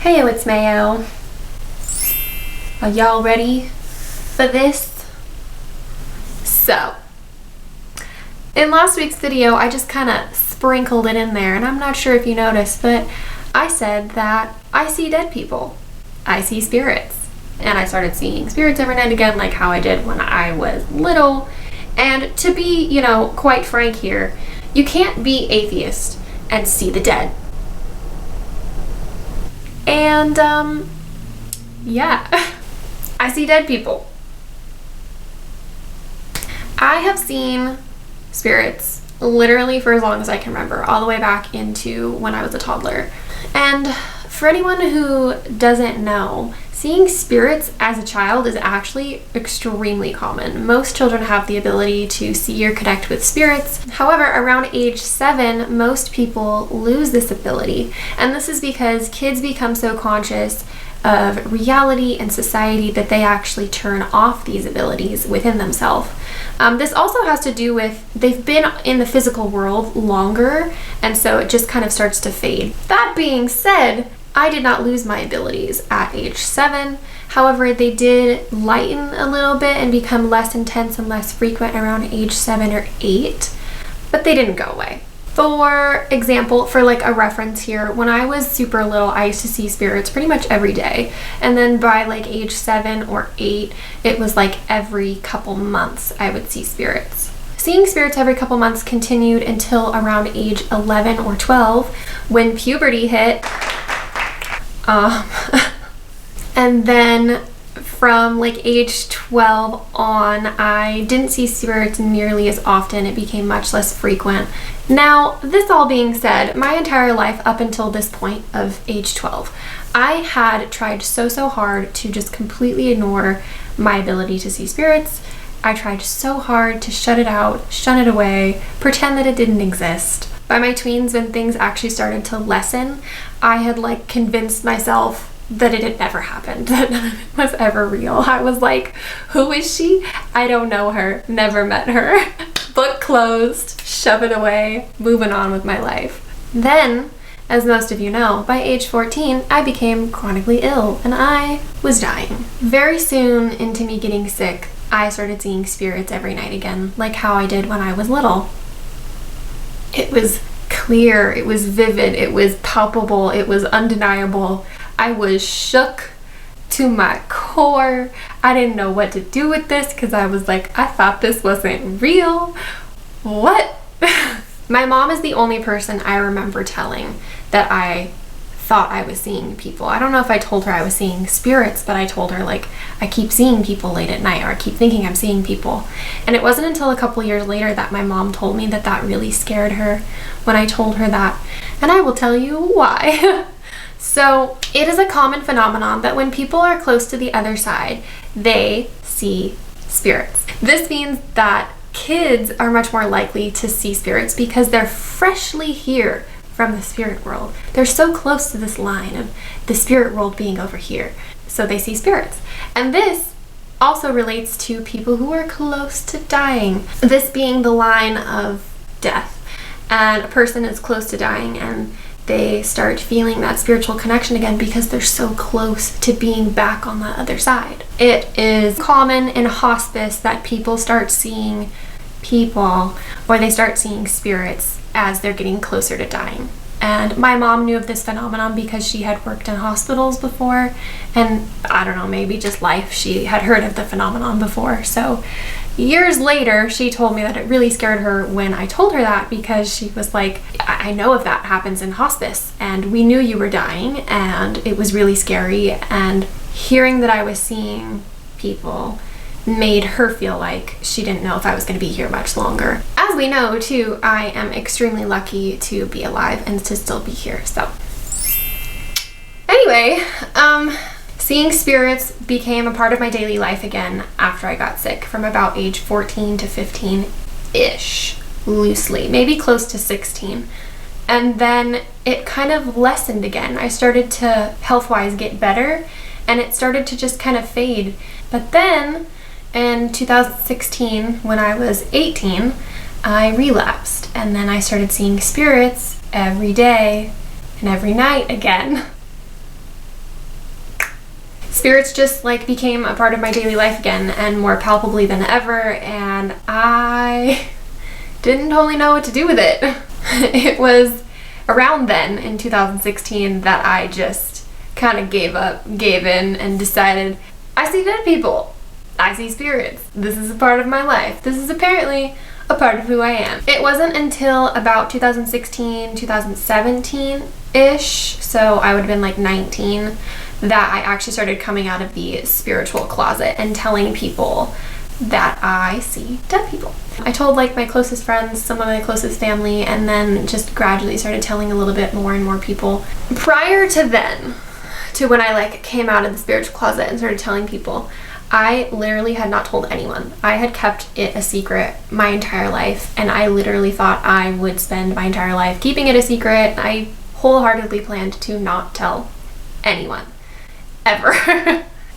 Hey, it's Mayo. Are y'all ready for this? So, in last week's video, I just kind of sprinkled it in there, and I'm not sure if you noticed, but I said that I see dead people. I see spirits. And I started seeing spirits every night again, like how I did when I was little. And to be, quite frank here, you can't be atheist and see the dead. And, yeah, I see dead people. I have seen spirits literally for as long as I can remember, all the way back into when I was a toddler. And for anyone who doesn't know, seeing spirits as a child is actually extremely common. Most children have the ability to see or connect with spirits. However, around age 7, most people lose this ability. And this is because kids become so conscious of reality and society that they actually turn off these abilities within themselves. This also has to do with they've been in the physical world longer, and so it just kind of starts to fade. That being said, I did not lose my abilities at age 7. However, they did lighten a little bit and become less intense and less frequent around age 7 or 8, but they didn't go away. For example, for like a reference here, when I was super little, I used to see spirits pretty much every day. And then by like age 7 or 8, it was like every couple months I would see spirits. Seeing spirits every couple months continued until around age 11 or 12 when puberty hit. And then from like age 12 on, I didn't see spirits nearly as often. It became much less frequent. Now, this all being said, my entire life up until this point of age 12, I had tried so hard to just completely ignore my ability to see spirits. I tried so hard to shut it out, shun it away, pretend that it didn't exist. By my tweens, when things actually started to lessen, I had like convinced myself that it had never happened, that none of it was ever real. I was like, who is she? I don't know her, never met her. Book closed, shove it away, moving on with my life. Then, as most of you know, by age 14, I became chronically ill and I was dying. Very soon into me getting sick, I started seeing spirits every night again, like how I did when I was little. It was clear, it was vivid, it was palpable, it was undeniable. I was shook to my core. I didn't know what to do with this because I was like, I thought this wasn't real. What? My mom is the only person I remember telling that I thought I was seeing people. I don't know if I told her I was seeing spirits, but I told her like, I keep seeing people late at night, or I keep thinking I'm seeing people. And it wasn't until a couple years later that my mom told me that that really scared her when I told her that. And I will tell you why. So it is a common phenomenon that when people are close to the other side, they see spirits. This means that kids are much more likely to see spirits because they're freshly here from the spirit world. They're so close to this line of the spirit world being over here. So they see spirits. And this also relates to people who are close to dying. This being the line of death. And a person is close to dying and they start feeling that spiritual connection again because they're so close to being back on the other side. It is common in hospice that people start seeing people, or they start seeing spirits as they're getting closer to dying. And my mom knew of this phenomenon because she had worked in hospitals before, and I don't know, maybe just life, she had heard of the phenomenon before. So years later, she told me that it really scared her when I told her that, because she was like, I know if that happens in hospice, and we knew you were dying, and it was really scary, and hearing that I was seeing people made her feel like she didn't know if I was going to be here much longer. As we know, too, I am extremely lucky to be alive and to still be here, so. Anyway, seeing spirits became a part of my daily life again after I got sick, from about age 14 to 15-ish, loosely, maybe close to 16. And then it kind of lessened again. I started to, health-wise, get better, and it started to just kind of fade. But then, in 2016, when I was 18, I relapsed, and then I started seeing spirits every day and every night again. spirits just like became a part of my daily life again, and more palpably than ever, and I didn't totally know what to do with it. It was around then, in 2016, that I just kind of gave in, and decided, I see dead people. I see spirits. This is a part of my life. This is apparently a part of who I am. It wasn't until about 2016, 2017-ish, so I would have been like 19, that I actually started coming out of the spiritual closet and telling people that I see dead people. I told like my closest friends, some of my closest family, and then just gradually started telling a little bit more and more people. Prior to then, to when I like came out of the spiritual closet and started telling people, I literally had not told anyone. I had kept it a secret my entire life, and I literally thought I would spend my entire life keeping it a secret. I wholeheartedly planned to not tell anyone, ever.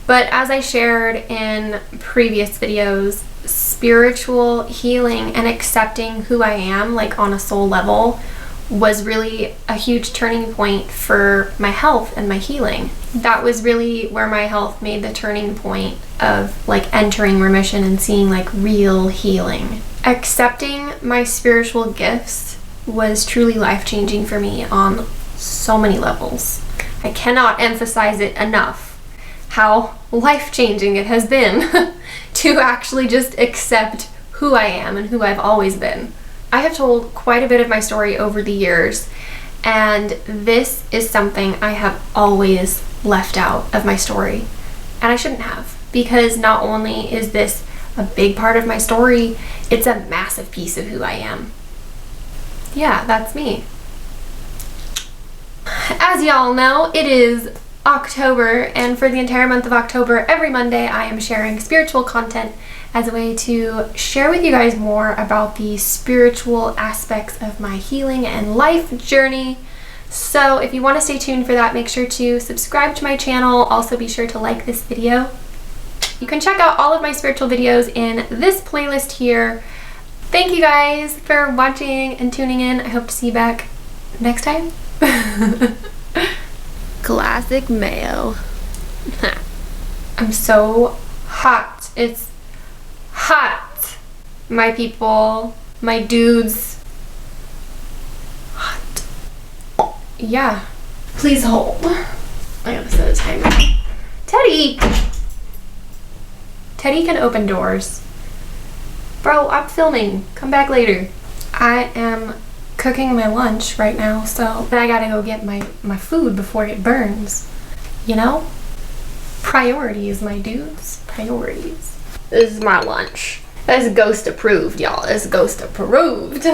But as I shared in previous videos, spiritual healing and accepting who I am, like on a soul level, was really a huge turning point for my health and my healing. That was really where my health made the turning point of like entering remission and seeing like real healing. Accepting my spiritual gifts was truly life-changing for me on so many levels. I cannot emphasize it enough how life-changing it has been to actually just accept who I am and who I've always been. I have told quite a bit of my story over the years, and this is something I have always left out of my story, and I shouldn't have, because not only is this a big part of my story, it's a massive piece of who I am. Yeah, that's me. As y'all know, it is October, and for the entire month of October, every Monday I am sharing spiritual content as a way to share with you guys more about the spiritual aspects of my healing and life journey. So if you want to stay tuned for that, make sure to subscribe to my channel. Also be sure to like this video. You can check out all of my spiritual videos in this playlist here. Thank you guys for watching and tuning in. I hope to see you back next time. Classic mayo. I'm so hot. It's hot, my people, my dudes. Hot. Yeah. Please hold. I gotta set a timer. Teddy! Teddy can open doors. Bro, I'm filming. Come back later. I am cooking my lunch right now, so I gotta go get my food before it burns. You know? Priorities, my dudes. Priorities. This is my lunch. That's ghost approved, y'all. That's ghost approved.